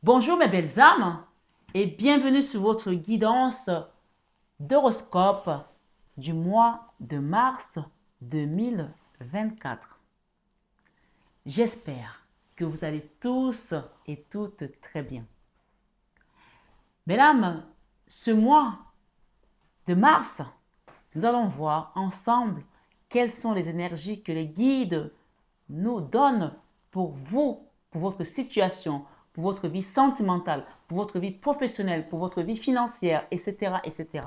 Bonjour mes belles âmes et bienvenue sur votre guidance d'horoscope du mois de mars 2024. J'espère que vous allez tous et toutes très bien. Mesdames, ce mois de mars, nous allons voir ensemble quelles sont les énergies que les guides nous donnent pour vous, pour votre situation, pour votre vie sentimentale, pour votre vie professionnelle, pour votre vie financière, etc., etc.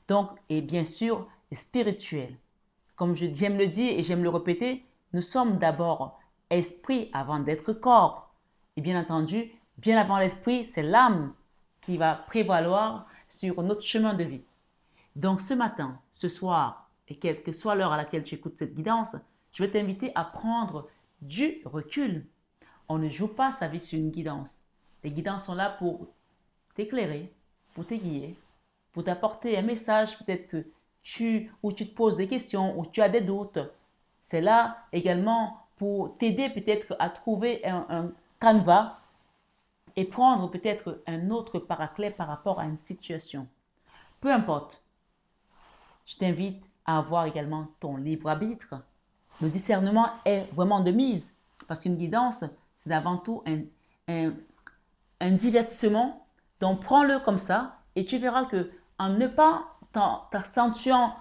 Donc, et bien sûr, spirituelle. Comme j'aime le dire et j'aime le répéter, nous sommes d'abord esprit avant d'être corps. Et bien entendu, bien avant l'esprit, c'est l'âme qui va prévaloir sur notre chemin de vie. Donc ce matin, ce soir, et quelle que soit l'heure à laquelle tu écoutes cette guidance, je vais t'inviter à prendre du recul. On ne joue pas sa vie sur une guidance. Les guidances sont là pour t'éclairer, pour t'aiguiller, pour t'apporter un message peut-être que ou tu te poses des questions, ou tu as des doutes. C'est là également pour t'aider peut-être à trouver un canevas et prendre peut-être un autre paraclet par rapport à une situation. Peu importe, je t'invite à avoir également ton libre arbitre. Le discernement est vraiment de mise parce qu'une guidance, c'est avant tout un, un divertissement. Donc prends-le comme ça et tu verras que en ne pas t'accentuant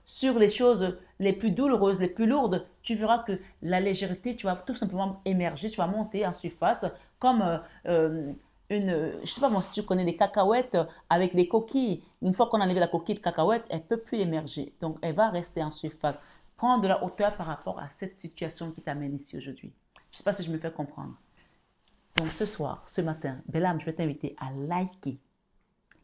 sur les choses les plus douloureuses, les plus lourdes, tu verras que la légèreté, tu vas tout simplement émerger, tu vas monter en surface comme je ne sais pas moi si tu connais des cacahuètes avec des coquilles. Une fois qu'on a enlevé la coquille de cacahuète, elle ne peut plus émerger. Donc elle va rester en surface. Prends de la hauteur par rapport à cette situation qui t'amène ici aujourd'hui. Je ne sais pas si je me fais comprendre. Donc ce soir, ce matin, belle âme, je vais t'inviter à liker.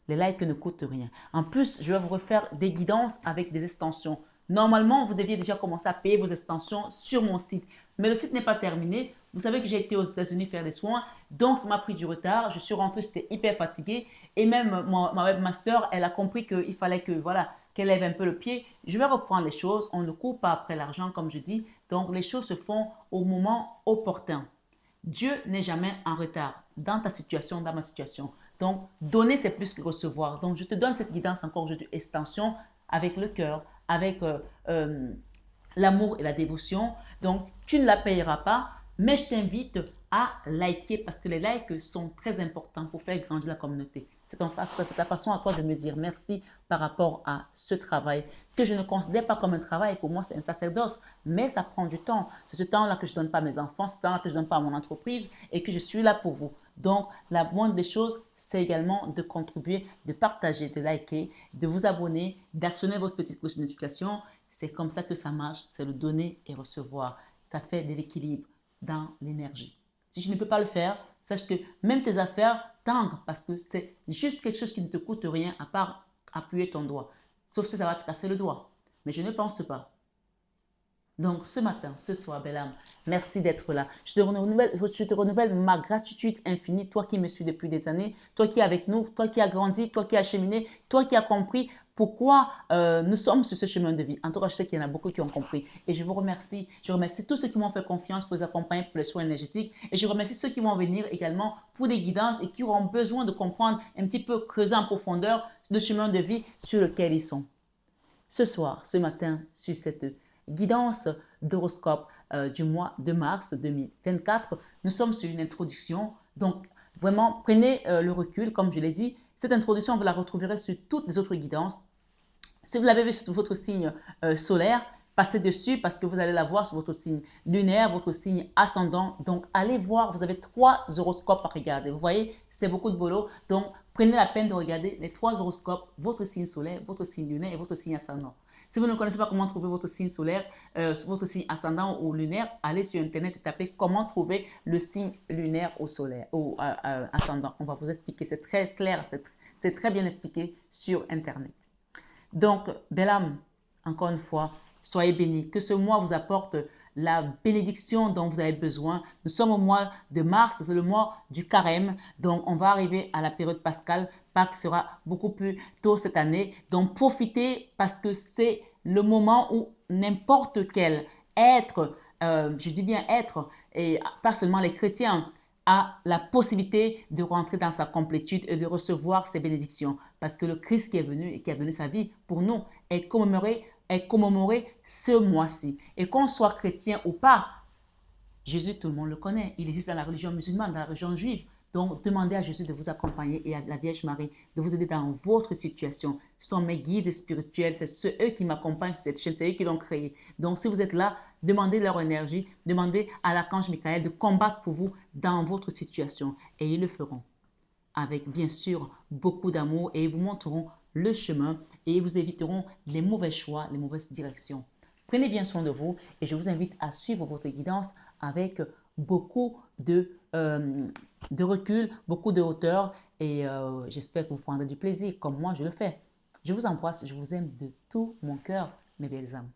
Les likes ne coûtent rien. En plus, je vais vous refaire des guidances avec des extensions. Normalement, vous deviez déjà commencer à payer vos extensions sur mon site. Mais le site n'est pas terminé. Vous savez que j'ai été aux États-Unis faire des soins. Donc, ça m'a pris du retard. Je suis rentrée, j'étais hyper fatiguée. Et même ma webmaster, elle a compris qu'il fallait que, voilà, qu'elle lève un peu le pied. Je vais reprendre les choses. On ne court pas après l'argent, comme je dis. Donc, les choses se font au moment opportun. Dieu n'est jamais en retard dans ta situation, dans ma situation. Donc, donner, c'est plus que recevoir. Donc, je te donne cette guidance encore aujourd'hui, extension, avec le cœur, avec l'amour et la dévotion. Donc, tu ne la payeras pas, mais je t'invite à liker parce que les likes sont très importants pour faire grandir la communauté. C'est ta façon à toi de me dire merci par rapport à ce travail que je ne considère pas comme un travail. Pour moi, c'est un sacerdoce, mais ça prend du temps. C'est ce temps-là que je ne donne pas à mes enfants, ce temps-là que je ne donne pas à mon entreprise et que je suis là pour vous. Donc, la moindre des choses, c'est également de contribuer, de partager, de liker, de vous abonner, d'actionner votre petite cloche de notification. C'est comme ça que ça marche, c'est le donner et recevoir. Ça fait de l'équilibre dans l'énergie. Si je ne peux pas le faire, sache que même tes affaires tanguent parce que c'est juste quelque chose qui ne te coûte rien à part appuyer ton doigt. Sauf si ça va te casser le doigt. Mais je ne pense pas. Donc, ce matin, ce soir, belle âme, merci d'être là. Je te renouvelle ma gratitude infinie, toi qui me suis depuis des années, toi qui es avec nous, toi qui as grandi, toi qui as cheminé, toi qui as compris pourquoi nous sommes sur ce chemin de vie. En tout cas, je sais qu'il y en a beaucoup qui ont compris. Et je vous remercie. Je remercie tous ceux qui m'ont fait confiance pour les accompagner pour les soins énergétiques. Et je remercie ceux qui vont venir également pour des guidances et qui auront besoin de comprendre un petit peu, creuser en profondeur le chemin de vie sur lequel ils sont. Ce soir, ce matin, sur cette guidance d'horoscope du mois de mars 2024, nous sommes sur une introduction. Donc, vraiment, prenez le recul, comme je l'ai dit. Cette introduction, vous la retrouverez sur toutes les autres guidances. Si vous l'avez vu sur votre signe solaire, passez dessus parce que vous allez la voir sur votre signe lunaire, votre signe ascendant. Donc, allez voir, vous avez 3 horoscopes à regarder. Vous voyez, c'est beaucoup de boulot. Donc, prenez la peine de regarder les 3 horoscopes, votre signe solaire, votre signe lunaire et votre signe ascendant. Si vous ne connaissez pas comment trouver votre signe solaire, votre signe ascendant ou lunaire, allez sur Internet et tapez comment trouver le signe lunaire au solaire ou ascendant. On va vous expliquer, c'est très clair, c'est très bien expliqué sur Internet. Donc, belle âme, encore une fois, soyez bénis. Que ce mois vous apporte la bénédiction dont vous avez besoin. Nous sommes au mois de mars, c'est le mois du carême. Donc, on va arriver à la période pascale. Pâques sera beaucoup plus tôt cette année. Donc, profitez parce que c'est le moment où n'importe quel être, je dis bien être, et pas seulement les chrétiens, a la possibilité de rentrer dans sa complétude et de recevoir ses bénédictions. Parce que le Christ qui est venu et qui a donné sa vie pour nous est commémoré ce mois-ci. Et qu'on soit chrétien ou pas, Jésus, tout le monde le connaît. Il existe dans la religion musulmane, dans la religion juive. Donc, demandez à Jésus de vous accompagner et à la Vierge Marie de vous aider dans votre situation. Ce sont mes guides spirituels, c'est eux qui m'accompagnent sur cette chaîne, c'est eux qui l'ont créée. Donc, si vous êtes là, demandez leur énergie, demandez à l'archange Michael de combattre pour vous dans votre situation. Et ils le feront avec, bien sûr, beaucoup d'amour et ils vous montreront le chemin et ils vous éviteront les mauvais choix, les mauvaises directions. Prenez bien soin de vous et je vous invite à suivre votre guidance avec beaucoup de recul, beaucoup de hauteur et j'espère que vous prendrez du plaisir comme moi je le fais. Je vous embrasse, je vous aime de tout mon cœur, mes belles âmes.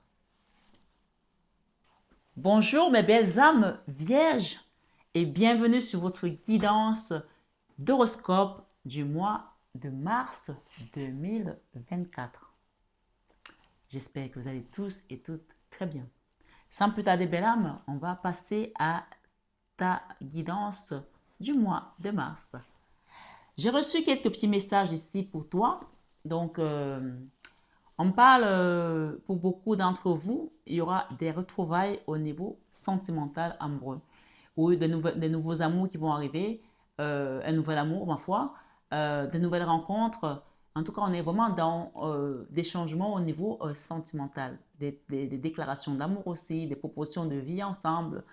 Bonjour mes belles âmes vierges et bienvenue sur votre guidance d'horoscope du mois de mars 2024. J'espère que vous allez tous et toutes très bien. Sans plus tarder, belle âme, on va passer à ta guidance du mois de mars. J'ai reçu quelques petits messages ici pour toi. Donc, on parle, pour beaucoup d'entre vous, il y aura des retrouvailles au niveau sentimental amoureux ou des nouveaux amours qui vont arriver, un nouvel amour, ma foi, de nouvelles rencontres. En tout cas, on est vraiment dans des changements au niveau sentimental, des déclarations d'amour aussi, des propositions de vie ensemble,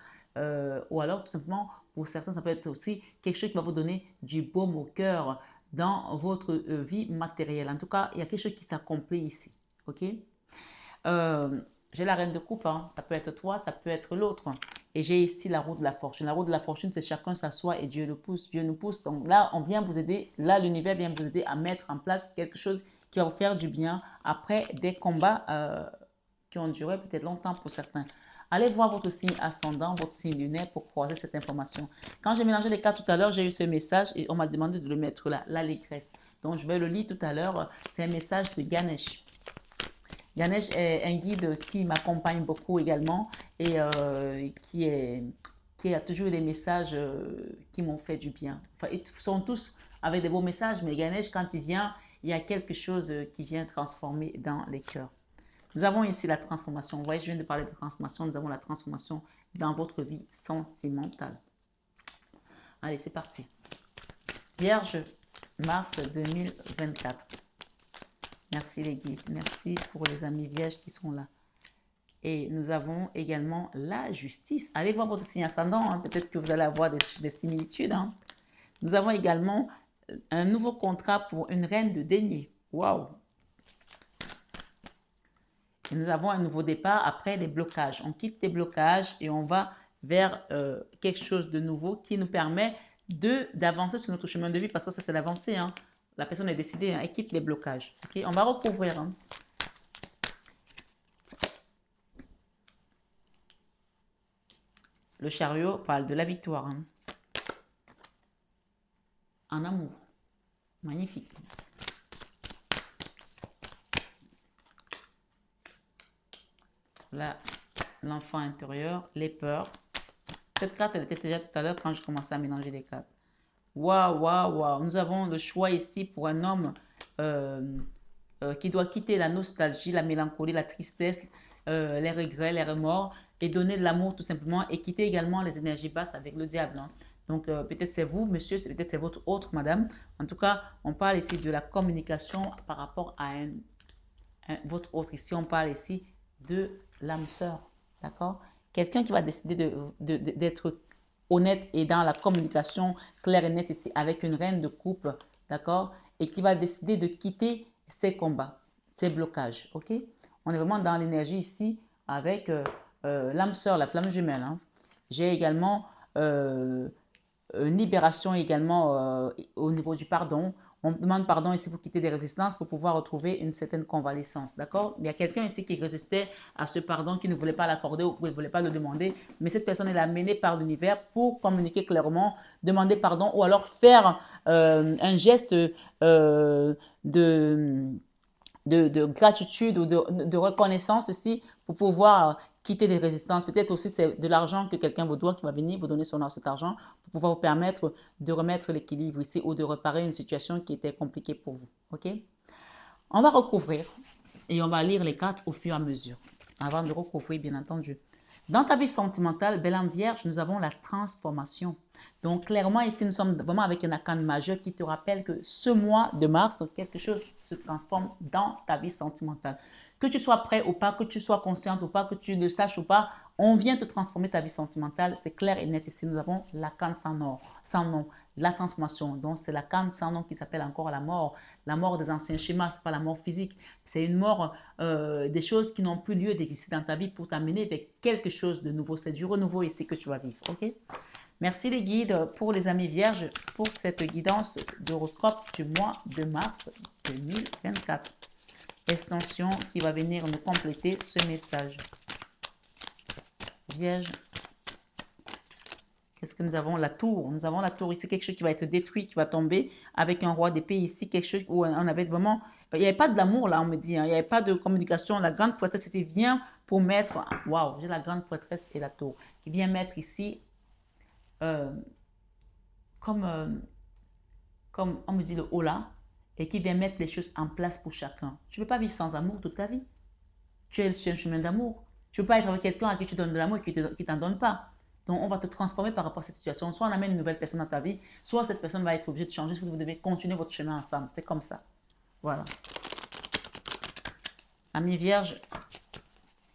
ou alors tout simplement, pour certains, ça peut être aussi quelque chose qui va vous donner du baume au cœur dans votre vie matérielle. En tout cas, il y a quelque chose qui s'accomplit ici. Ok? J'ai la reine de coupe, hein. Ça peut être toi, ça peut être l'autre. Et j'ai ici la roue de la fortune. La roue de la fortune, c'est chacun s'assoit et Dieu le pousse, Dieu nous pousse. Donc là, on vient vous aider, là, l'univers vient vous aider à mettre en place quelque chose qui va vous faire du bien après des combats qui ont duré peut-être longtemps pour certains. Allez voir votre signe ascendant, votre signe lunaire pour croiser cette information. Quand j'ai mélangé les cartes tout à l'heure, j'ai eu ce message et on m'a demandé de le mettre là, l'allégresse. Donc je vais le lire tout à l'heure. C'est un message de Ganesh. Ganesh est un guide qui m'accompagne beaucoup également et qui a toujours des messages qui m'ont fait du bien. Enfin, ils sont tous avec des beaux messages, mais Ganesh, quand il vient, il y a quelque chose qui vient transformer dans les cœurs. Nous avons ici la transformation. Vous voyez, je viens de parler de transformation. Nous avons la transformation dans votre vie sentimentale. Allez, c'est parti. Vierge, mars 2024. Merci les guides. Merci pour les amis vierges qui sont là. Et nous avons également la justice. Allez voir votre signe ascendant. Hein. Peut-être que vous allez avoir des similitudes. Hein. Nous avons également un nouveau contrat pour une reine de denier. Waouh! Et nous avons un nouveau départ après les blocages. On quitte les blocages et on va vers quelque chose de nouveau qui nous permet d'avancer sur notre chemin de vie parce que ça, c'est l'avancée. Hein. La personne est décidée, hein, elle quitte les blocages. Okay? On va recouvrir. Hein. Le chariot parle de la victoire. Hein. En amour. Magnifique. Là, l'enfant intérieur, les peurs. Cette carte, elle était déjà tout à l'heure quand je commençais à mélanger les cartes. Waouh, waouh, waouh. Nous avons le choix ici pour un homme qui doit quitter la nostalgie, la mélancolie, la tristesse, les regrets, les remords et donner de l'amour tout simplement et quitter également les énergies basses avec le diable. Hein. Donc, peut-être c'est vous, monsieur, peut-être c'est votre autre madame. En tout cas, on parle ici de la communication par rapport à votre autre. Ici, on parle ici de l'âme sœur, d'accord? Quelqu'un qui va décider d'être honnête et dans la communication claire et nette ici avec une reine de coupe, d'accord? Et qui va décider de quitter ses combats, ses blocages, ok? On est vraiment dans l'énergie ici avec l'âme sœur, la flamme jumelle. Hein. J'ai également une libération également au niveau du pardon. On demande pardon ici pour quitter des résistances pour pouvoir retrouver une certaine convalescence, d'accord? Il y a quelqu'un ici qui résistait à ce pardon, qui ne voulait pas l'accorder ou qui ne voulait pas le demander, mais cette personne est amenée par l'univers pour communiquer clairement, demander pardon ou alors faire un geste de gratitude ou de reconnaissance ici pour pouvoir quitter les résistances. Peut-être aussi c'est de l'argent que quelqu'un vous doit qui va venir vous donner cet argent pour pouvoir vous permettre de remettre l'équilibre ici ou de réparer une situation qui était compliquée pour vous. OK? On va recouvrir et on va lire les cartes au fur et à mesure avant de recouvrir, bien entendu. Dans ta vie sentimentale, belle âme vierge, nous avons la transformation. Donc, clairement, ici, nous sommes vraiment avec un arcane majeur qui te rappelle que ce mois de mars, quelque chose se transforme dans ta vie sentimentale. Que tu sois prêt ou pas, que tu sois consciente ou pas, que tu le saches ou pas, on vient te transformer ta vie sentimentale. C'est clair et net ici. Nous avons l'arcane sans nom, la transformation. Donc, c'est l'arcane sans nom qui s'appelle encore la mort. La mort des anciens schémas, ce n'est pas la mort physique. C'est une mort des choses qui n'ont plus lieu d'exister dans ta vie pour t'amener vers quelque chose de nouveau. C'est du renouveau ici que tu vas vivre. OK? Merci les guides pour les amis vierges pour cette guidance d'horoscope du mois de mars 2024. Extension qui va venir nous compléter ce message. Vierge. Qu'est-ce que nous avons? La tour. Nous avons la tour ici, quelque chose qui va être détruit, qui va tomber avec un roi d'épée ici, quelque chose où on avait vraiment... Il n'y avait pas de l'amour là, on me dit. Hein. Il n'y avait pas de communication. La grande prêtresse ici vient pour mettre... Waouh, j'ai la grande prêtresse et la tour qui vient mettre ici comme on me dit le haut là et qui vient mettre les choses en place pour chacun. Tu ne peux pas vivre sans amour toute ta vie. Tu es sur un chemin d'amour. Tu ne peux pas être avec quelqu'un à qui tu donnes de l'amour et qui ne t'en donne pas. Donc, on va te transformer par rapport à cette situation. Soit on amène une nouvelle personne dans ta vie, soit cette personne va être obligée de changer, soit vous devez continuer votre chemin ensemble. C'est comme ça. Voilà. Ami vierge,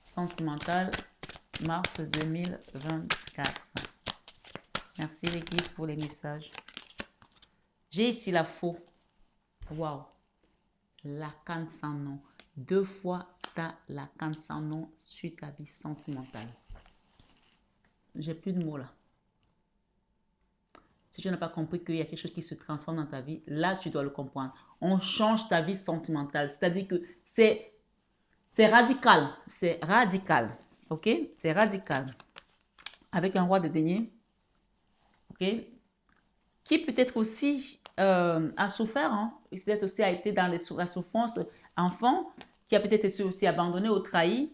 sentimental, mars 2024. Merci les guides pour les messages. J'ai ici la faux. Waouh. La canne sans nom. 2 fois, tu as la canne sans nom sur ta vie sentimentale. J'ai plus de mots là. Si tu n'as pas compris qu'il y a quelque chose qui se transforme dans ta vie, là, tu dois le comprendre. On change ta vie sentimentale. C'est-à-dire que c'est radical. C'est radical. OK? C'est radical. Avec un roi de denier. OK? Qui peut-être aussi a souffert. Hein? Peut-être aussi a été dans la souffrance enfant. Qui a peut-être été aussi abandonné ou trahi.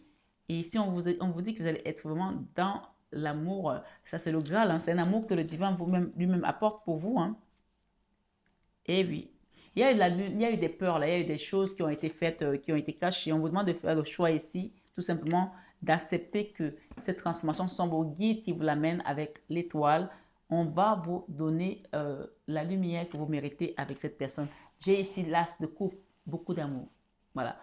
Et ici, on vous dit que vous allez être vraiment dans l'amour. Ça, c'est le Graal. Hein? C'est un amour que le divin lui-même apporte pour vous. Hein? Et oui. Il y a eu des peurs, là. Il y a eu des choses qui ont été faites, qui ont été cachées. On vous demande de faire le choix ici, tout simplement, d'accepter que cette transformation semble au guide qui vous l'amène avec l'étoile. On va vous donner la lumière que vous méritez avec cette personne. J'ai ici l'as de coupe, beaucoup d'amour. Voilà.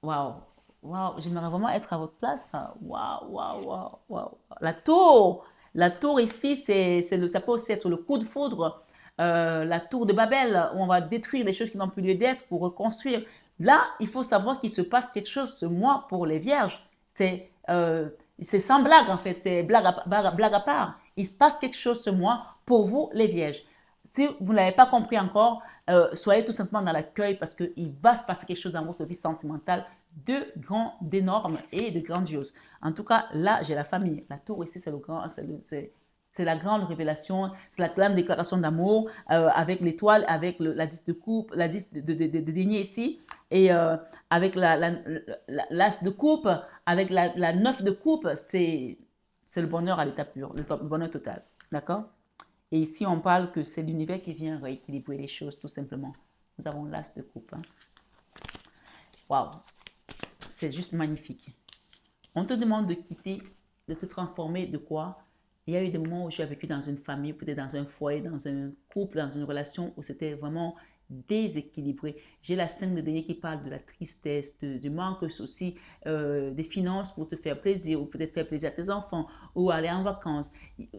Waouh, waouh, j'aimerais vraiment être à votre place. Waouh, waouh, waouh, waouh. La tour ici, ça peut aussi être le coup de foudre. La tour de Babel, où on va détruire les choses qui n'ont plus lieu d'être pour reconstruire. Là, il faut savoir qu'il se passe quelque chose ce mois pour les vierges. C'est sans blague en fait, c'est blague à part. Il se passe quelque chose ce mois pour vous les vierges. Si vous ne l'avez pas compris encore, soyez tout simplement dans l'accueil parce qu'il va se passer quelque chose dans votre vie sentimentale de grand, d'énorme et de grandiose. En tout cas, là, j'ai la famille. La tour ici, c'est la grande révélation, c'est la grande déclaration d'amour avec l'étoile, avec la 10 de coupe, la 10 de denier ici, et avec l'as de coupe, avec la 9 de coupe, c'est le bonheur à l'état pur, le bonheur total. D'accord? Et ici, on parle que c'est l'univers qui vient rééquilibrer les choses, tout simplement. Nous avons l'as de coupe. Hein. Waouh! C'est juste magnifique. On te demande de quitter, de te transformer de quoi? Il y a eu des moments où j'ai vécu dans une famille, peut-être dans un foyer, dans un couple, dans une relation où c'était vraiment déséquilibré. J'ai la 5 de denier qui parle de la tristesse, du manque aussi des finances pour te faire plaisir ou peut-être faire plaisir à tes enfants ou aller en vacances.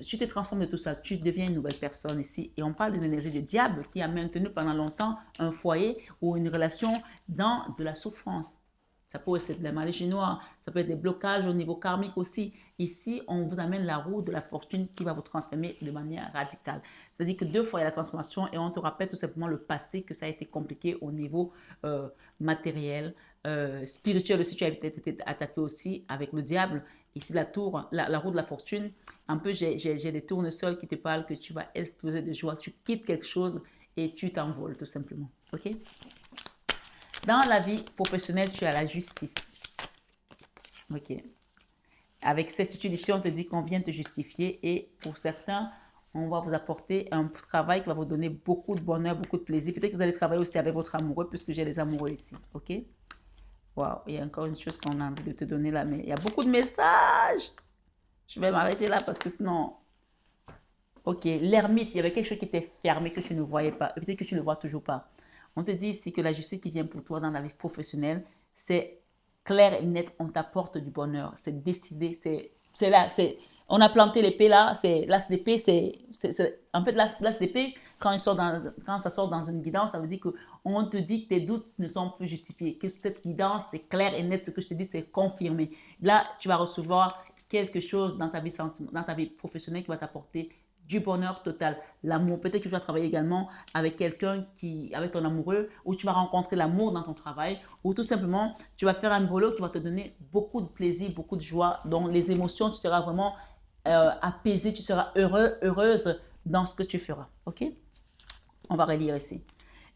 Tu te transformes de tout ça, tu deviens une nouvelle personne ici. Et on parle d'une énergie de diable qui a maintenu pendant longtemps un foyer ou une relation dans de la souffrance. Ça peut être de la magie noire, ça peut être des blocages au niveau karmique aussi. Ici, on vous amène la roue de la fortune qui va vous transformer de manière radicale. C'est-à-dire que 2 fois, il y a la transformation et on te rappelle tout simplement le passé, que ça a été compliqué au niveau matériel, spirituel aussi. Tu as été attaqué aussi avec le diable. Ici, la tour, la roue de la fortune. Un peu, j'ai des tournesols qui te parlent que tu vas exploser de joie. Tu quittes quelque chose et tu t'envoles tout simplement. OK? Dans la vie professionnelle, tu as la justice. OK. Avec certitude, ici, on te dit qu'on vient te justifier et pour certains, on va vous apporter un travail qui va vous donner beaucoup de bonheur, beaucoup de plaisir. Peut-être que vous allez travailler aussi avec votre amoureux puisque j'ai les amoureux ici, ok? Waouh, il y a encore une chose qu'on a envie de te donner là, mais il y a beaucoup de messages. Je vais m'arrêter là parce que sinon... Ok, l'ermite, il y avait quelque chose qui était fermé que tu ne voyais pas, peut-être que tu ne vois toujours pas. On te dit ici que la justice qui vient pour toi dans la vie professionnelle, c'est clair et net, on t'apporte du bonheur, c'est décidé, c'est là, on a planté l'épée là, c'est l'as d'épée, en fait l'as d'épée, quand ça sort dans une guidance, ça veut dire que on te dit que tes doutes ne sont plus justifiés, que cette guidance, c'est clair et net, ce que je te dis, c'est confirmé. Là, tu vas recevoir quelque chose dans ta vie professionnelle qui va t'apporter du bonheur total, l'amour. Peut-être que tu vas travailler également avec quelqu'un avec ton amoureux, ou tu vas rencontrer l'amour dans ton travail, ou tout simplement, tu vas faire un boulot qui va te donner beaucoup de plaisir, beaucoup de joie. Donc, les émotions, tu seras vraiment apaisé, tu seras heureuse dans ce que tu feras. OK? On va relire ici.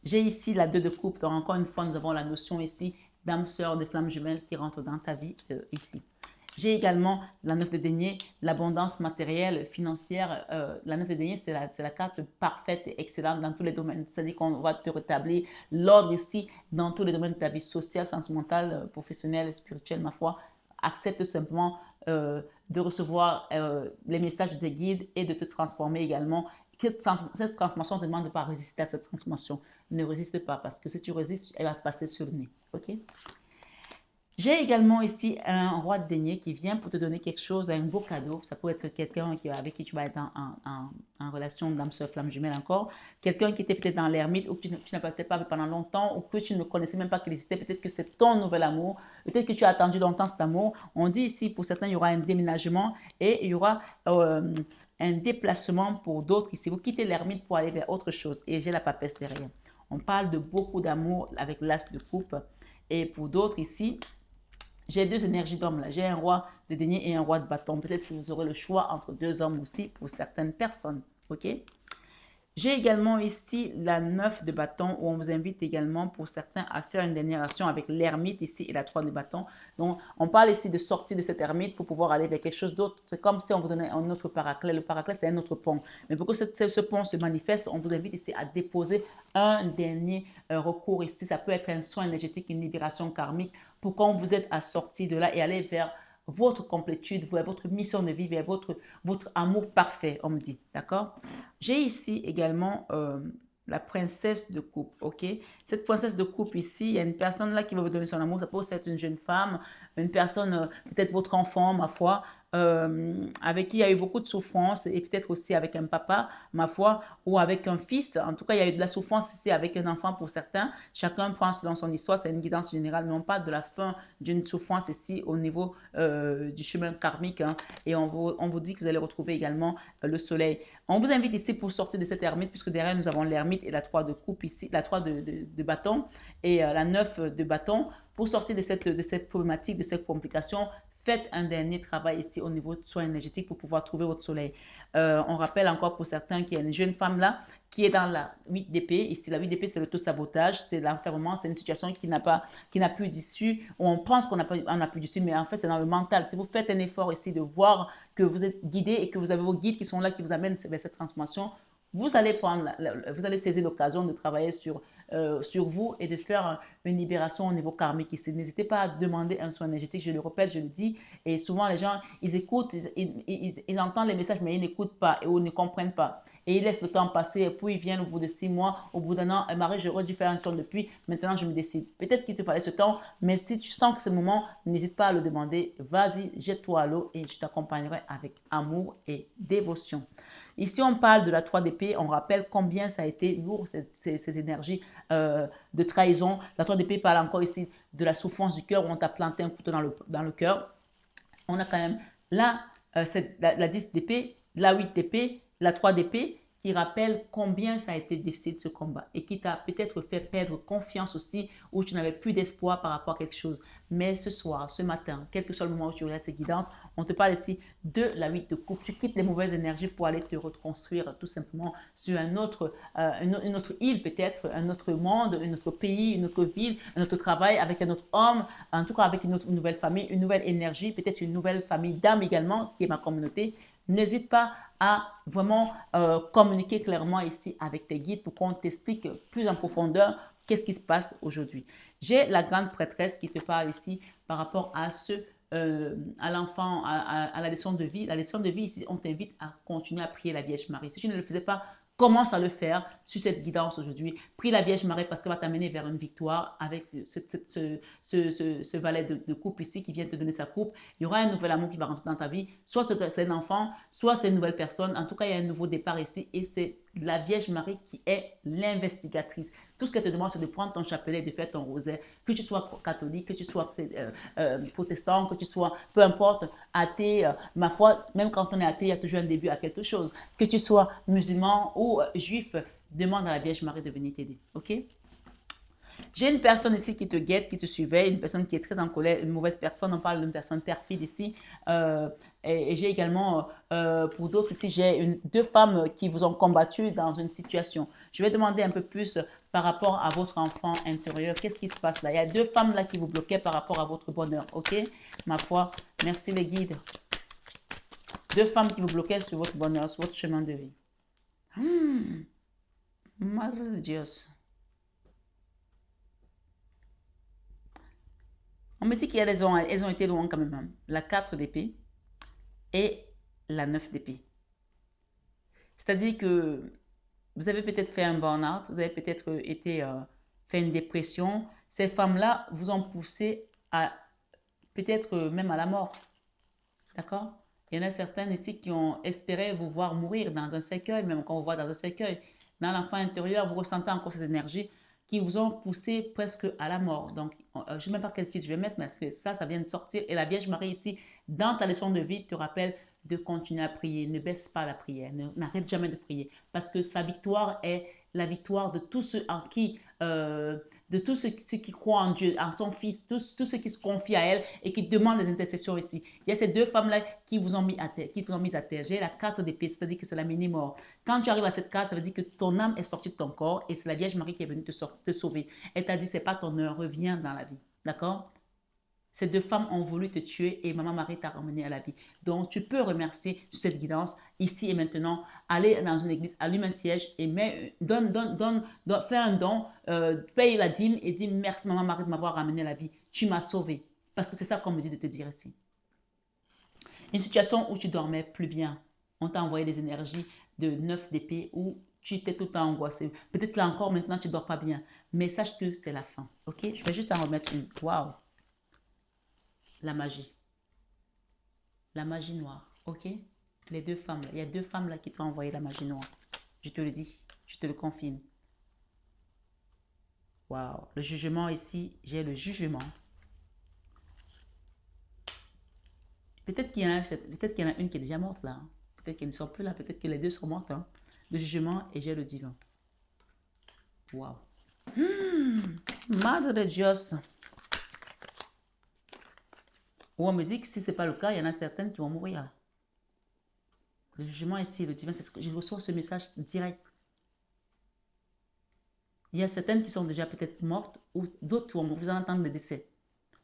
J'ai ici la 2 de coupe. Donc, encore une fois, nous avons la notion ici d'âme sœur, de flamme jumelle qui rentre dans ta vie ici. J'ai également la 9 de denier, l'abondance matérielle, financière. La 9 de denier, c'est la carte parfaite et excellente dans tous les domaines. C'est-à-dire qu'on va te rétablir l'ordre ici dans tous les domaines de ta vie sociale, sentimentale, professionnelle, spirituelle, ma foi. Accepte simplement de recevoir les messages de tes guides et de te transformer également. Cette transformation ne demande de ne pas résister à cette transformation. Ne résiste pas parce que si tu résistes, elle va te passer sur le nez. OK? J'ai également ici un roi de denier qui vient pour te donner quelque chose, un beau cadeau. Ça peut être quelqu'un avec qui tu vas être en relation d'âme sœur, flamme jumelle encore. Quelqu'un qui était peut-être dans l'ermite ou que tu n'as peut-être pas vu pendant longtemps ou que tu ne connaissais même pas qu'il existait. Peut-être que c'est ton nouvel amour. Peut-être que tu as attendu longtemps cet amour. On dit ici, pour certains, il y aura un déménagement et il y aura un déplacement pour d'autres ici. Vous quittez l'ermite pour aller vers autre chose. Et j'ai la papesse derrière. On parle de beaucoup d'amour avec l'as de coupe. Et pour d'autres ici, j'ai 2 énergies d'hommes là. J'ai un roi de denier et un roi de bâton. Peut-être que vous aurez le choix entre 2 hommes aussi pour certaines personnes. OK? J'ai également ici la 9 de bâton où on vous invite également pour certains à faire une dernière action avec l'ermite ici et la 3 de bâton. Donc, on parle ici de sortir de cette ermite pour pouvoir aller vers quelque chose d'autre. C'est comme si on vous donnait un autre paraclet. Le paraclet, c'est un autre pont. Mais pour que ce pont se manifeste, on vous invite ici à déposer un dernier recours ici. Ça peut être un soin énergétique, une libération karmique pour quand vous êtes à sortir de là et aller vers votre complétude, vers votre mission de vie, vers votre amour parfait, on me dit. D'accord? J'ai ici également la princesse de coupe, ok? Cette princesse de coupe ici, il y a une personne là qui va vous donner son amour. Ça peut aussi être une jeune femme, une personne, peut-être votre enfant, ma foi, avec qui il y a eu beaucoup de souffrance et peut-être aussi avec un papa, ma foi, ou avec un fils. En tout cas, il y a eu de la souffrance ici avec un enfant pour certains. Chacun prend selon son histoire, c'est une guidance générale, non pas de la fin d'une souffrance ici au niveau du chemin karmique. Hein. Et on vous dit que vous allez retrouver également le soleil. On vous invite ici pour sortir de cette ermite, puisque derrière nous avons l'ermite et la 3 de coupe ici, la 3 de bâton et la 9 de bâton. Pour sortir de cette problématique, de cette complication, faites un dernier travail ici au niveau de soins énergétiques pour pouvoir trouver votre soleil. On rappelle encore pour certains qu'il y a une jeune femme là qui est dans la 8 d'épée. Ici, la 8 d'épée, c'est l'auto-sabotage, c'est l'enfermement, c'est une situation qui n'a plus d'issue, où on pense qu'on n'a plus d'issue, mais en fait, c'est dans le mental. Si vous faites un effort ici de voir que vous êtes guidé et que vous avez vos guides qui sont là, qui vous amènent vers cette transformation, vous allez saisir l'occasion de travailler sur vous et de faire une libération au niveau karmique ici. N'hésitez pas à demander un soin énergétique, je le répète, je le dis, et souvent les gens, ils écoutent, ils entendent les messages, mais ils n'écoutent pas ou ne comprennent pas. Et ils laissent le temps passer, et puis ils viennent au bout de 6 mois, au bout d'un an, Marie, j'aurais dû faire un soin depuis, maintenant je me décide. Peut-être qu'il te fallait ce temps, mais si tu sens que c'est le moment, n'hésite pas à le demander, vas-y, jette-toi à l'eau et je t'accompagnerai avec amour et dévotion. Ici, on parle de la 3 d'épée. On rappelle combien ça a été lourd, ces énergies de trahison. La 3 d'épée parle encore ici de la souffrance du cœur où on t'a planté un couteau dans le cœur. On a quand même là la 10 d'épée, la 8 d'épée, la 3 d'épée qui rappelle combien ça a été difficile ce combat et qui t'a peut-être fait perdre confiance aussi, où tu n'avais plus d'espoir par rapport à quelque chose. Mais ce soir, ce matin, quel que soit le moment où tu regardes ces guidances, on te parle ici de la 8 de coupe. Tu quittes les mauvaises énergies pour aller te reconstruire tout simplement sur une autre île peut-être, un autre monde, un autre pays, une autre ville, un autre travail, avec un autre homme, en tout cas avec une nouvelle famille, une nouvelle énergie, peut-être une nouvelle famille d'âme également, qui est ma communauté. N'hésite pas à vraiment communiquer clairement ici avec tes guides pour qu'on t'explique plus en profondeur qu'est-ce qui se passe aujourd'hui. J'ai la grande prêtresse qui te parle ici par rapport à à l'enfant, à la leçon de vie. La leçon de vie ici, on t'invite à continuer à prier la Vierge Marie. Si tu ne le faisais pas, commence à le faire sur cette guidance aujourd'hui. Prie la Vierge Marie parce qu'elle va t'amener vers une victoire avec ce valet de coupe ici qui vient te donner sa coupe. Il y aura un nouvel amour qui va rentrer dans ta vie. Soit c'est un enfant, soit c'est une nouvelle personne. En tout cas, il y a un nouveau départ ici et c'est la Vierge Marie qui est l'investigatrice. Tout ce qu'elle te demande, c'est de prendre ton chapelet, de faire ton rosaire. Que tu sois catholique, que tu sois protestant, que tu sois, peu importe, athée. Ma foi, même quand on est athée, il y a toujours un début à quelque chose. Que tu sois musulman ou juif, demande à la Vierge Marie de venir t'aider. OK? J'ai une personne ici qui te guette, qui te surveille, une personne qui est très en colère, une mauvaise personne. On parle d'une personne perfide ici. Et j'ai également, pour d'autres ici, j'ai deux femmes qui vous ont combattu dans une situation. Je vais demander un peu plus par rapport à votre enfant intérieur. Qu'est-ce qui se passe là? Il y a deux femmes là qui vous bloquaient par rapport à votre bonheur. OK? Ma foi, merci les guides. Deux femmes qui vous bloquaient sur votre bonheur, sur votre chemin de vie. Madre de Dieu. On me dit qu'elles ont été loin quand même. Hein. La 4 d'épée et la 9 d'épée. C'est-à-dire que vous avez peut-être fait un burn-out, vous avez peut-être fait une dépression. Ces femmes-là vous ont poussé à peut-être même à la mort. D'accord? Il y en a certaines ici qui ont espéré vous voir mourir dans un cercueil, même quand on vous voit dans un cercueil. Dans l'enfant intérieur, vous ressentez encore ces énergies qui vous ont poussé presque à la mort. Donc, je ne sais même pas quel titre je vais mettre, mais ça vient de sortir. Et la Vierge Marie ici, dans ta leçon de vie, te rappelle de continuer à prier. Ne baisse pas la prière. N'arrête jamais de prier. Parce que sa victoire est la victoire de tous ceux en qui... de tous ceux qui croient en Dieu, en son Fils, tous ceux qui se confient à elle et qui demandent des intercessions ici. Il y a ces deux femmes-là qui vous ont mis à terre, qui vous ont mis à terre. J'ai la carte d'épée, c'est-à-dire que c'est la mini-mort. Quand tu arrives à cette carte, ça veut dire que ton âme est sortie de ton corps et c'est la Vierge Marie qui est venue te sauver. Elle t'a dit, c'est pas ton heure, reviens dans la vie. D'accord? Ces deux femmes ont voulu te tuer et Maman Marie t'a ramené à la vie. Donc, tu peux remercier cette guidance ici et maintenant. Aller dans une église, allume un siège et fais un don, paye la dîme et dis merci Maman Marie de m'avoir ramené à la vie. Tu m'as sauvé. Parce que c'est ça qu'on me dit de te dire ici. Une situation où tu dormais plus bien. On t'a envoyé des énergies de 9 d'épée où tu étais tout le temps angoissé. Peut-être là encore, maintenant, tu ne dors pas bien. Mais sache que c'est la fin. OK? Je vais juste en remettre une. Waouh! La magie. La magie noire. OK? Les deux femmes là. Il y a deux femmes là qui t'ont envoyé la magie noire. Je te le dis. Je te le confirme. Waouh. Le jugement ici, j'ai le jugement. Peut-être qu'il y en a une qui est déjà morte là. Hein. Peut-être qu'elles ne sont plus là. Peut-être que les deux sont mortes. Hein. Le jugement et j'ai le divin. Waouh. Madre de Dieu. Ou on me dit que si ce n'est pas le cas, il y en a certaines qui vont mourir. Le jugement ici, le divin, c'est ce que je reçois ce message direct. Il y a certaines qui sont déjà peut-être mortes ou d'autres qui vont vous entendre des décès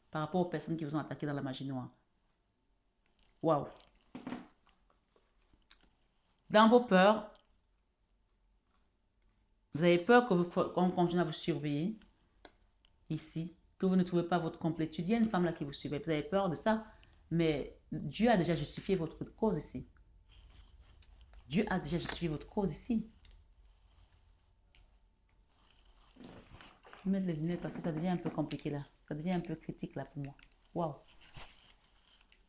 par rapport aux personnes qui vous ont attaqué dans la magie noire. Waouh. Dans vos peurs, vous avez peur qu'on continue à vous surveiller ici, que vous ne trouvez pas votre complétude. Il y a une femme là qui vous surveille. Vous avez peur de ça, mais Dieu a déjà justifié votre cause ici. Dieu a déjà justifié votre cause ici. Je vais mettre les lunettes parce que ça devient un peu compliqué là. Ça devient un peu critique là pour moi. Waouh.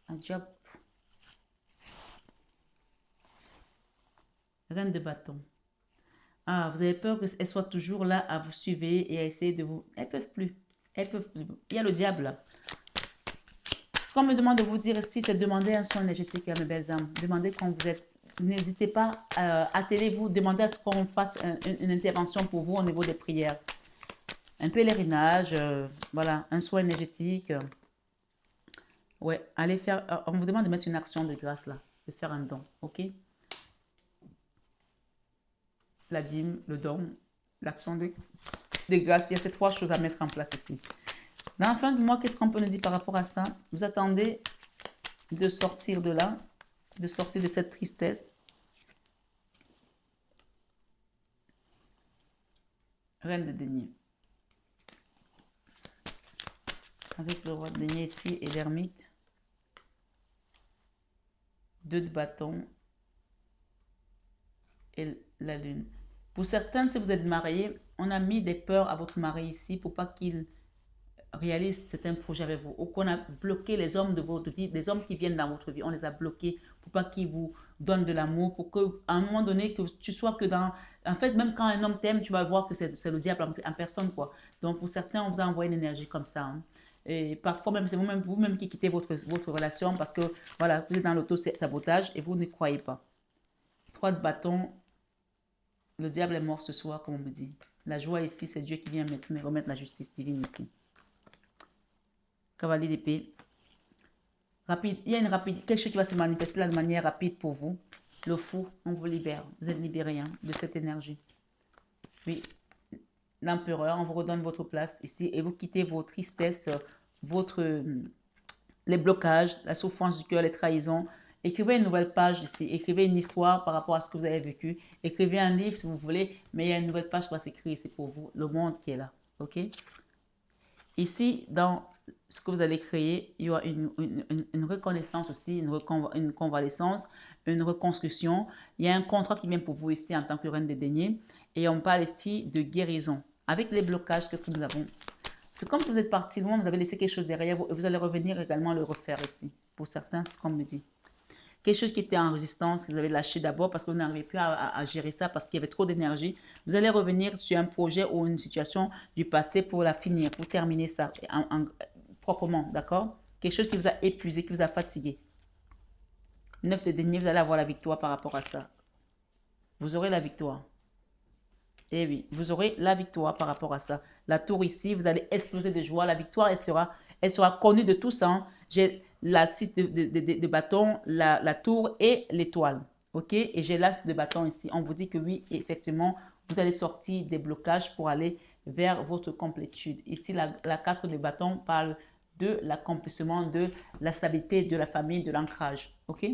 Un job. Reine de bâton. Ah, vous avez peur qu'elles soient toujours là à vous surveiller et à essayer de vous... Elles peuvent plus. Elles peuvent plus. Il y a le diable là. Ce qu'on me demande de vous dire ici, c'est demander un soin énergétique à mes belles âmes. Demandez quand vous êtes n'hésitez pas, attelez-vous, demandez à ce qu'on fasse une intervention pour vous au niveau des prières. Un pèlerinage, voilà, un soin énergétique. Ouais, allez faire, on vous demande de mettre une action de grâce là, de faire un don, ok? La dîme, le don, l'action de grâce. Il y a ces trois choses à mettre en place ici. Dans la fin du mois, qu'est-ce qu'on peut nous dire par rapport à ça? Vous attendez de sortir de là, de sortir de cette tristesse. Reine de denier. Avec le roi de denier ici et l'ermite. 2 de bâton et la lune. Pour certains, si vous êtes mariés, on a mis des peurs à votre mari ici pour pas qu'il réalise certains projets avec vous. Ou qu'on a bloqué les hommes de votre vie, les hommes qui viennent dans votre vie, on les a bloqués pour pas qu'ils vous donnent de l'amour, pour qu'à un moment donné, que tu sois que dans... En fait, même quand un homme t'aime, tu vas voir que c'est le diable en personne, quoi. Donc, pour certains, on vous a envoyé une énergie comme ça, hein. Et parfois même, c'est vous-même qui quittez votre relation parce que, voilà, vous êtes dans l'auto-sabotage et vous ne croyez pas. 3 de bâton, le diable est mort ce soir, comme on me dit. La joie ici, c'est Dieu qui vient remettre la justice divine ici. Cavalier d'épée. Rapide. Il y a une rapidité, quelque chose qui va se manifester là de manière rapide pour vous. Le fou, on vous libère. Vous êtes libéré, hein, de cette énergie. Oui. L'empereur, on vous redonne votre place ici et vous quittez vos tristesses, les blocages, la souffrance du cœur, les trahisons. Écrivez une nouvelle page ici. Écrivez une histoire par rapport à ce que vous avez vécu. Écrivez un livre si vous voulez, mais il y a une nouvelle page qui va s'écrire ici pour vous. Le monde qui est là. OK? Ici, dans ce que vous allez créer, il y aura une reconnaissance aussi, une convalescence, une reconstruction. Il y a un contrat qui vient pour vous ici en tant que reine des deniers. Et on parle ici de guérison. Avec les blocages, qu'est-ce que nous avons? C'est comme si vous êtes parti loin, vous avez laissé quelque chose derrière vous et vous allez revenir également le refaire ici. Pour certains, c'est ce qu'on me dit. Quelque chose qui était en résistance, que vous avez lâché d'abord parce que vous n'arrivez plus à gérer ça, parce qu'il y avait trop d'énergie. Vous allez revenir sur un projet ou une situation du passé pour la finir, pour terminer ça proprement, d'accord? Quelque chose qui vous a épuisé, qui vous a fatigué. 9 de denier, vous allez avoir la victoire par rapport à ça. Vous aurez la victoire. Eh oui, vous aurez la victoire par rapport à ça. La tour ici, vous allez exploser de joie. La victoire, elle sera connue de tous. Hein. J'ai la 6 de bâton, la tour et l'étoile. OK? Et j'ai l'as de bâton ici. On vous dit que oui, effectivement, vous allez sortir des blocages pour aller vers votre complétude. Ici, la 4 de bâton parle de l'accomplissement, de la stabilité de la famille, de l'ancrage. OK?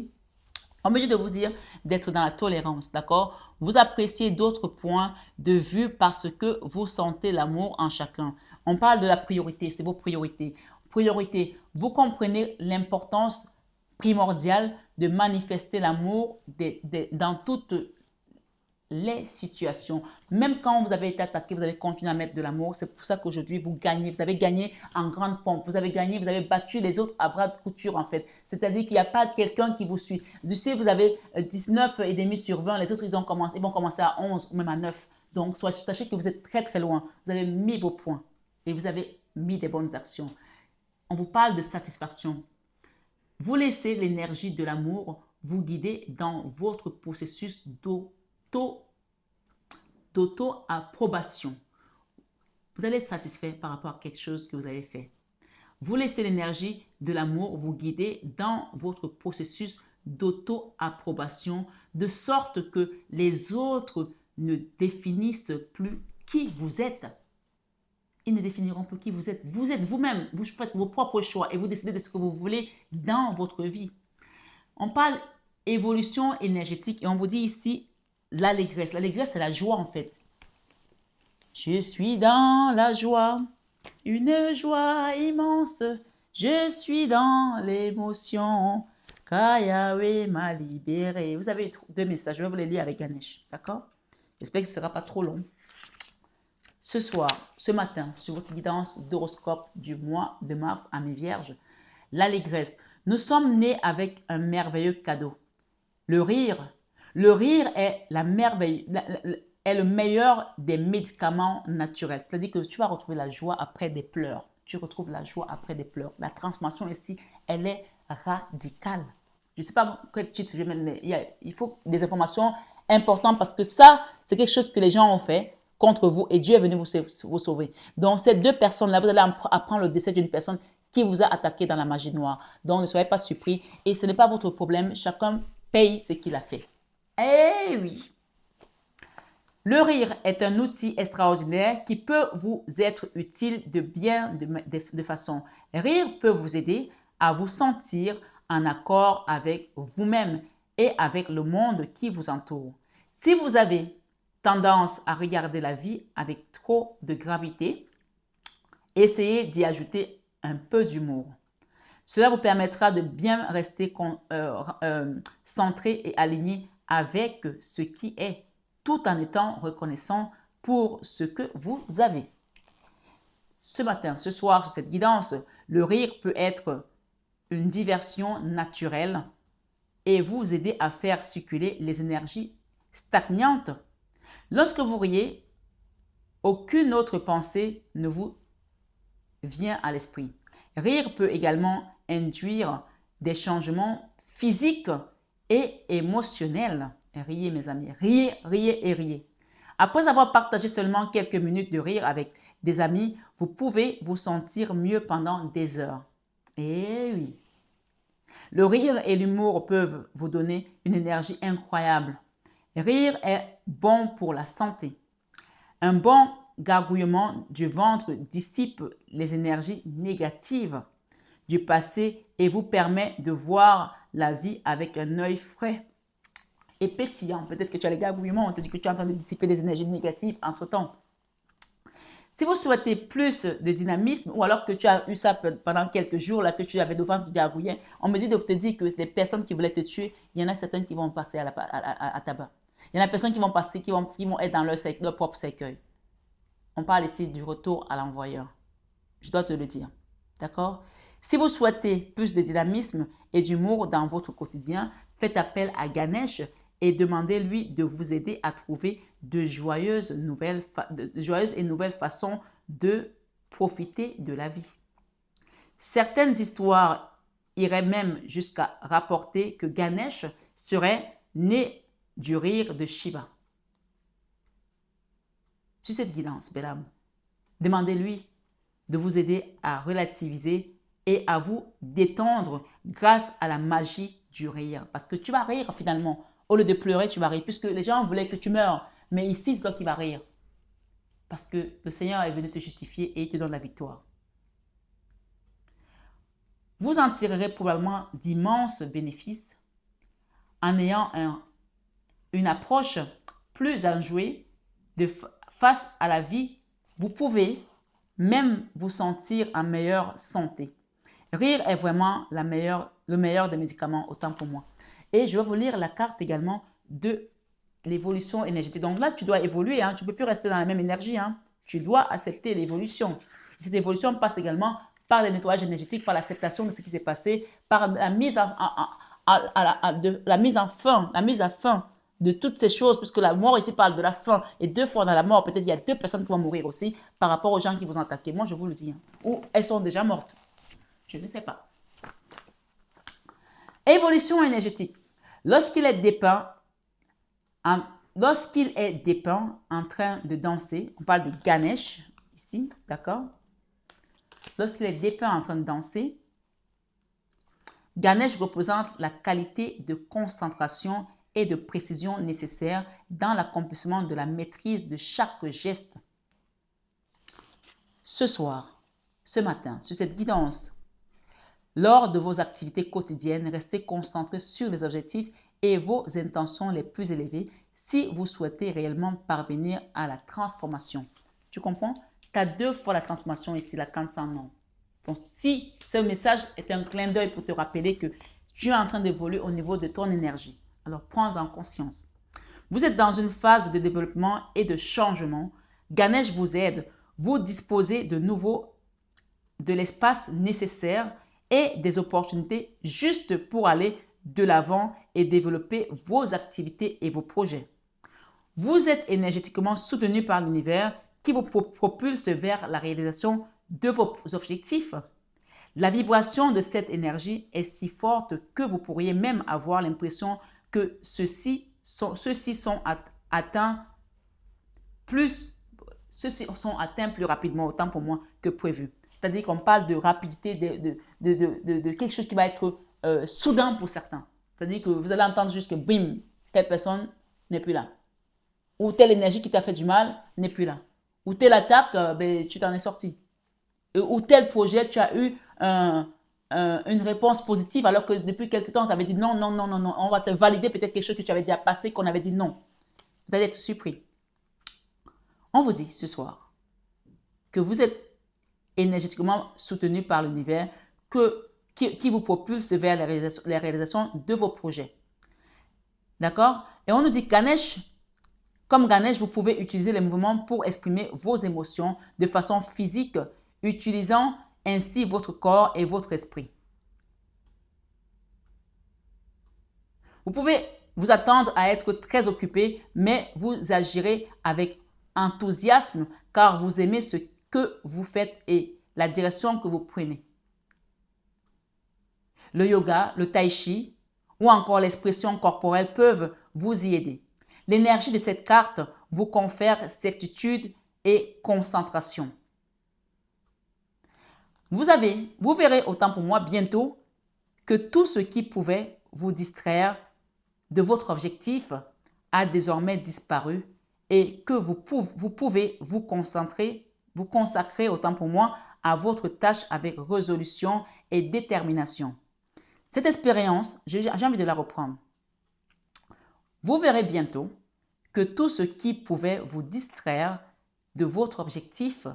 On me dit de vous dire d'être dans la tolérance, d'accord? Vous appréciez d'autres points de vue parce que vous sentez l'amour en chacun. On parle de la priorité, c'est vos priorités. Priorité, vous comprenez l'importance primordiale de manifester l'amour dans toutes les situations. Même quand vous avez été attaqué, vous allez continuer à mettre de l'amour. C'est pour ça qu'aujourd'hui, vous gagnez. Vous avez gagné en grande pompe. Vous avez gagné, vous avez battu les autres à bras de couture, en fait. C'est-à-dire qu'il n'y a pas quelqu'un qui vous suit. Du sais, vous avez 19,5 sur 20. Les autres, ils vont commencer à 11 ou même à 9. Donc, sachez que vous êtes très, très loin. Vous avez mis vos points et vous avez mis des bonnes actions. On vous parle de satisfaction. Vous laissez l'énergie de l'amour vous guider dans votre processus d'auto-approbation. Vous allez être satisfait par rapport à quelque chose que vous avez fait. Vous laissez l'énergie de l'amour vous guider dans votre processus d'auto-approbation de sorte que les autres ne définissent plus qui vous êtes. Ils ne définiront plus qui vous êtes. Vous êtes vous-même. Vous faites vos propres choix et vous décidez de ce que vous voulez dans votre vie. On parle évolution énergétique et on vous dit ici l'allégresse. L'allégresse, c'est la joie en fait. Je suis dans la joie, une joie immense. Je suis dans l'émotion, car Yahweh m'a libéré. Vous avez 2 messages, je vais vous les lire avec Ganesh, d'accord? J'espère que ce ne sera pas trop long. Ce soir, ce matin, sur votre guidance d'horoscope du mois de mars à mes vierges, l'allégresse. Nous sommes nés avec un merveilleux cadeau. Le rire. Le rire est est le meilleur des médicaments naturels. C'est-à-dire que tu vas retrouver la joie après des pleurs. Tu retrouves la joie après des pleurs. La transformation ici, elle est radicale. Je ne sais pas quel titre je vais mettre, mais il faut des informations importantes parce que ça, c'est quelque chose que les gens ont fait contre vous et Dieu est venu vous sauver. Donc, ces deux personnes-là, vous allez apprendre le décès d'une personne qui vous a attaqué dans la magie noire. Donc, ne soyez pas surpris et ce n'est pas votre problème. Chacun paye ce qu'il a fait. Eh oui! Le rire est un outil extraordinaire qui peut vous être utile de façons. Rire peut vous aider à vous sentir en accord avec vous-même et avec le monde qui vous entoure. Si vous avez tendance à regarder la vie avec trop de gravité, essayez d'y ajouter un peu d'humour. Cela vous permettra de bien rester centré et aligné avec ce qui est, tout en étant reconnaissant pour ce que vous avez. Ce matin, ce soir, sur cette guidance, le rire peut être une diversion naturelle et vous aider à faire circuler les énergies stagnantes. Lorsque vous riez, aucune autre pensée ne vous vient à l'esprit. Rire peut également induire des changements physiques et émotionnels. Riez, mes amis. Riez, riez et riez. Après avoir partagé seulement quelques minutes de rire avec des amis, vous pouvez vous sentir mieux pendant des heures. Eh oui. Le rire et l'humour peuvent vous donner une énergie incroyable. Rire est bon pour la santé. Un bon gargouillement du ventre dissipe les énergies négatives du passé et vous permet de voir la vie avec un œil frais et pétillant. Peut-être que tu as les gargouillements, on te dit que tu es en train de dissiper les énergies négatives entre-temps. Si vous souhaitez plus de dynamisme ou alors que tu as eu ça pendant quelques jours, là que tu avais devant te gargouiller, on me dit de te dire que les personnes qui voulaient te tuer, il y en a certaines qui vont passer à tabac. Il y en a personnes qui vont passer, qui vont être dans leur propre cercueil. On parle ici du retour à l'envoyeur. Je dois te le dire. D'accord? Si vous souhaitez plus de dynamisme et d'humour dans votre quotidien, faites appel à Ganesh et demandez-lui de vous aider à trouver de joyeuses et nouvelles façons de profiter de la vie. Certaines histoires iraient même jusqu'à rapporter que Ganesh serait né du rire de Shiva. Sur cette guidance, belle âme, demandez-lui de vous aider à relativiser et à vous détendre grâce à la magie du rire. Parce que tu vas rire finalement. Au lieu de pleurer, tu vas rire. Puisque les gens voulaient que tu meurs. Mais ici, c'est toi qui vas rire. Parce que le Seigneur est venu te justifier et il te donne la victoire. Vous en tirerez probablement d'immenses bénéfices en ayant une approche plus enjouée face à la vie. Vous pouvez même vous sentir en meilleure santé. Rire est vraiment le meilleur des médicaments, autant pour moi. Et je vais vous lire la carte également de l'évolution énergétique. Donc là, tu dois évoluer. Tu ne peux plus rester dans la même énergie. Tu dois accepter l'évolution. Cette évolution passe également par le nettoyage énergétique, par l'acceptation de ce qui s'est passé, par la mise à fin de toutes ces choses, puisque la mort ici parle de la fin. Et deux fois dans la mort, peut-être il y a deux personnes qui vont mourir aussi par rapport aux gens qui vous ont attaqué. Moi, je vous le dis. Ou elles sont déjà mortes. Je ne sais pas. Évolution énergétique. Lorsqu'il est dépeint en train de danser, on parle de Ganesh ici, d'accord? Lorsqu'il est dépeint en train de danser, Ganesh représente la qualité de concentration et de précision nécessaire dans l'accomplissement de la maîtrise de chaque geste. Ce soir, ce matin, sur cette guidance, lors de vos activités quotidiennes, restez concentrés sur les objectifs et vos intentions les plus élevées si vous souhaitez réellement parvenir à la transformation. Tu comprends? Tu as deux fois la transformation ici, la carte sans nom. Donc, si ce message est un clin d'œil pour te rappeler que tu es en train d'évoluer au niveau de ton énergie, alors prends-en conscience. Vous êtes dans une phase de développement et de changement. Ganesh vous aide. Vous disposez de l'espace nécessaire et des opportunités juste pour aller de l'avant et développer vos activités et vos projets. Vous êtes énergétiquement soutenu par l'univers qui vous propulse vers la réalisation de vos objectifs. La vibration de cette énergie est si forte que vous pourriez même avoir l'impression que ceux-ci sont atteints plus rapidement, autant pour moi, que prévu. C'est-à-dire qu'on parle de rapidité, de quelque chose qui va être soudain pour certains. C'est-à-dire que vous allez entendre juste que bim, telle personne n'est plus là. Ou telle énergie qui t'a fait du mal n'est plus là. Ou telle attaque, tu t'en es sorti. Ou tel projet, tu as eu une réponse positive alors que depuis quelque temps, tu avais dit non, non, non, non, non. On va te valider peut-être quelque chose que tu avais déjà passé, qu'on avait dit non. Vous allez être surpris. On vous dit ce soir que vous êtes énergétiquement soutenu par l'univers qui vous propulse vers la réalisation de vos projets. D'accord? Et on nous dit Ganesh, comme Ganesh, vous pouvez utiliser les mouvements pour exprimer vos émotions de façon physique, utilisant ainsi votre corps et votre esprit. Vous pouvez vous attendre à être très occupé, mais vous agirez avec enthousiasme car vous aimez ce que vous faites et la direction que vous prenez. Le yoga, le tai chi ou encore l'expression corporelle peuvent vous y aider. L'énergie de cette carte vous confère certitude et concentration. Vous verrez autant pour moi bientôt que tout ce qui pouvait vous distraire de votre objectif a désormais disparu et que vous pouvez vous consacrer autant pour moi à votre tâche avec résolution et détermination. Cette expérience, j'ai envie de la reprendre. Vous verrez bientôt que tout ce qui pouvait vous distraire de votre objectif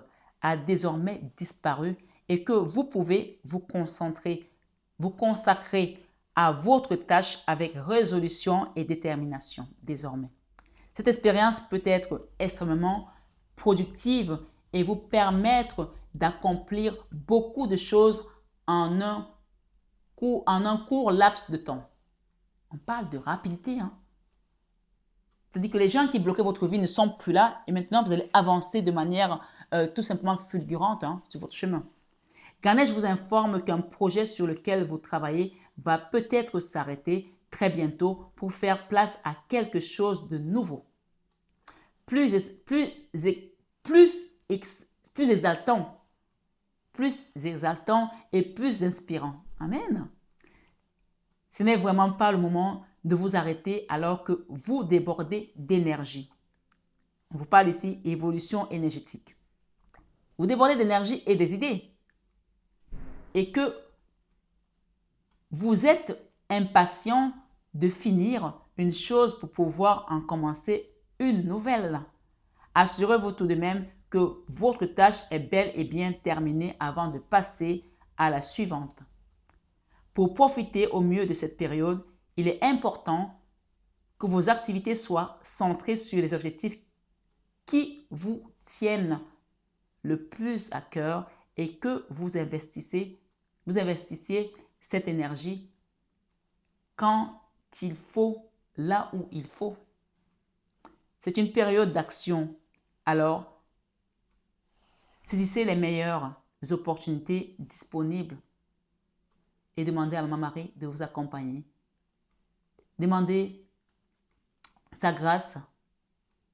a désormais disparu et que vous pouvez vous consacrer à votre tâche avec résolution et détermination désormais. Cette expérience peut être extrêmement productive et vous permettre d'accomplir beaucoup de choses en un court laps de temps. On parle de rapidité. C'est-à-dire que les gens qui bloquaient votre vie ne sont plus là et maintenant vous allez avancer de manière tout simplement fulgurante sur votre chemin. Ganesh vous informe qu'un projet sur lequel vous travaillez va peut-être s'arrêter très bientôt pour faire place à quelque chose de nouveau, plus exaltant et plus inspirant. Amen. Ce n'est vraiment pas le moment de vous arrêter alors que vous débordez d'énergie. On vous parle ici évolution énergétique. Vous débordez d'énergie et des idées. Et que vous êtes impatient de finir une chose pour pouvoir en commencer une nouvelle. Assurez-vous tout de même que votre tâche est bel et bien terminée avant de passer à la suivante. Pour profiter au mieux de cette période, il est important que vos activités soient centrées sur les objectifs qui vous tiennent le plus à cœur et que vous investissiez cette énergie quand il faut, là où il faut. C'est une période d'action. Alors, saisissez les meilleures opportunités disponibles et demandez à Maman Marie de vous accompagner. Demandez sa grâce,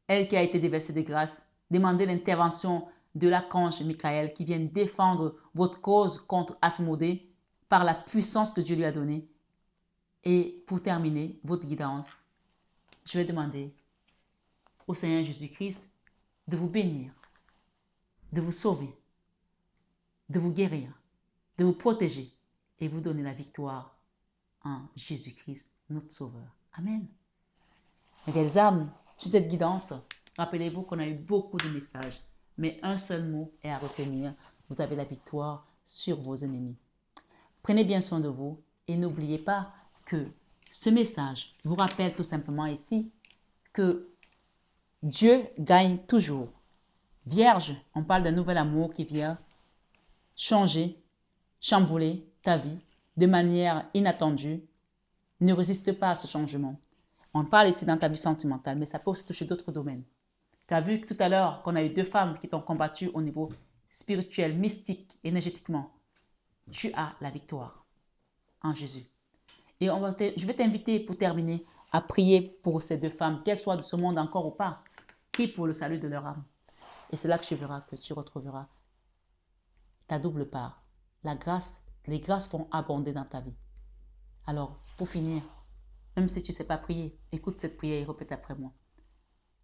elle qui a été déversée de grâce. Demandez l'intervention de l'archange Michael qui vient défendre votre cause contre Asmodée par la puissance que Dieu lui a donnée. Et pour terminer votre guidance, je vais demander au Seigneur Jésus-Christ de vous bénir, de vous sauver, de vous guérir, de vous protéger et vous donner la victoire en Jésus-Christ, notre Sauveur. Amen. Mes belles âmes, sur cette guidance, rappelez-vous qu'on a eu beaucoup de messages, mais un seul mot est à retenir. Vous avez la victoire sur vos ennemis. Prenez bien soin de vous et n'oubliez pas que ce message vous rappelle tout simplement ici que Dieu gagne toujours. Vierge, on parle d'un nouvel amour qui vient changer, chambouler ta vie de manière inattendue. Ne résiste pas à ce changement. On parle ici dans ta vie sentimentale, mais ça peut aussi toucher d'autres domaines. Tu as vu tout à l'heure qu'on a eu 2 femmes qui t'ont combattu au niveau spirituel, mystique, énergétiquement. Tu as la victoire en Jésus. Et je vais t'inviter pour terminer à prier pour ces deux femmes, qu'elles soient de ce monde encore ou pas. Prie pour le salut de leur âme. Et c'est là que tu verras que tu retrouveras ta double part. La grâce, les grâces vont abonder dans ta vie. Alors, pour finir, même si tu ne sais pas prier, écoute cette prière et répète après moi.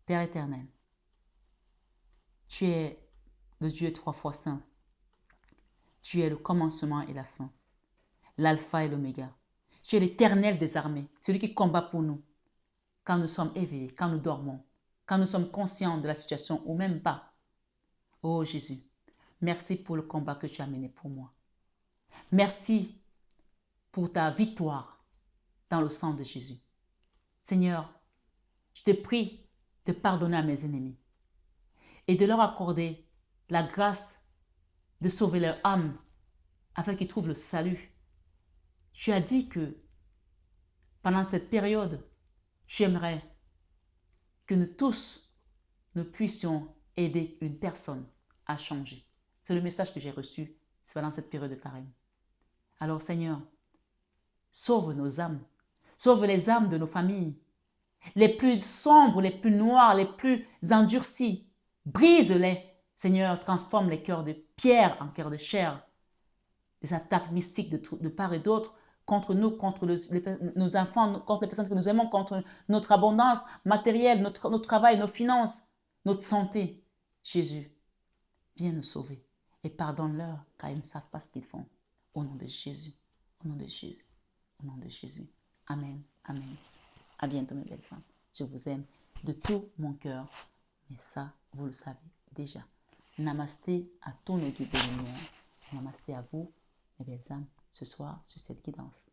Père éternel, tu es le Dieu 3 fois saint. Tu es le commencement et la fin, l'alpha et l'oméga. Tu es l'Éternel des armées, celui qui combat pour nous, quand nous sommes éveillés, quand nous dormons, quand nous sommes conscients de la situation ou même pas. Oh Jésus, merci pour le combat que tu as mené pour moi. Merci pour ta victoire dans le sang de Jésus. Seigneur, je te prie de pardonner à mes ennemis et de leur accorder la grâce de sauver leur âme afin qu'ils trouvent le salut. Tu as dit que pendant cette période, tu aimerais que nous tous, nous puissions aider une personne à changer. C'est le message que j'ai reçu pendant cette période de carême. Alors Seigneur, sauve nos âmes, sauve les âmes de nos familles, les plus sombres, les plus noirs, les plus endurcis. Brise-les, Seigneur, transforme les cœurs de pierre en cœurs de chair. Des attaques mystiques de part et d'autre contre nous, contre nos enfants, contre les personnes que nous aimons, contre notre abondance matérielle, notre travail, nos finances, notre santé. Jésus, viens nous sauver et pardonne-leur car ils ne savent pas ce qu'ils font. Au nom de Jésus, au nom de Jésus, au nom de Jésus. Amen, amen. À bientôt mes belles femmes. Je vous aime de tout mon cœur. Mais ça, vous le savez déjà. Namasté à tous nos guides de lumière. Namasté à vous, mes belles âmes, ce soir sur cette guidance.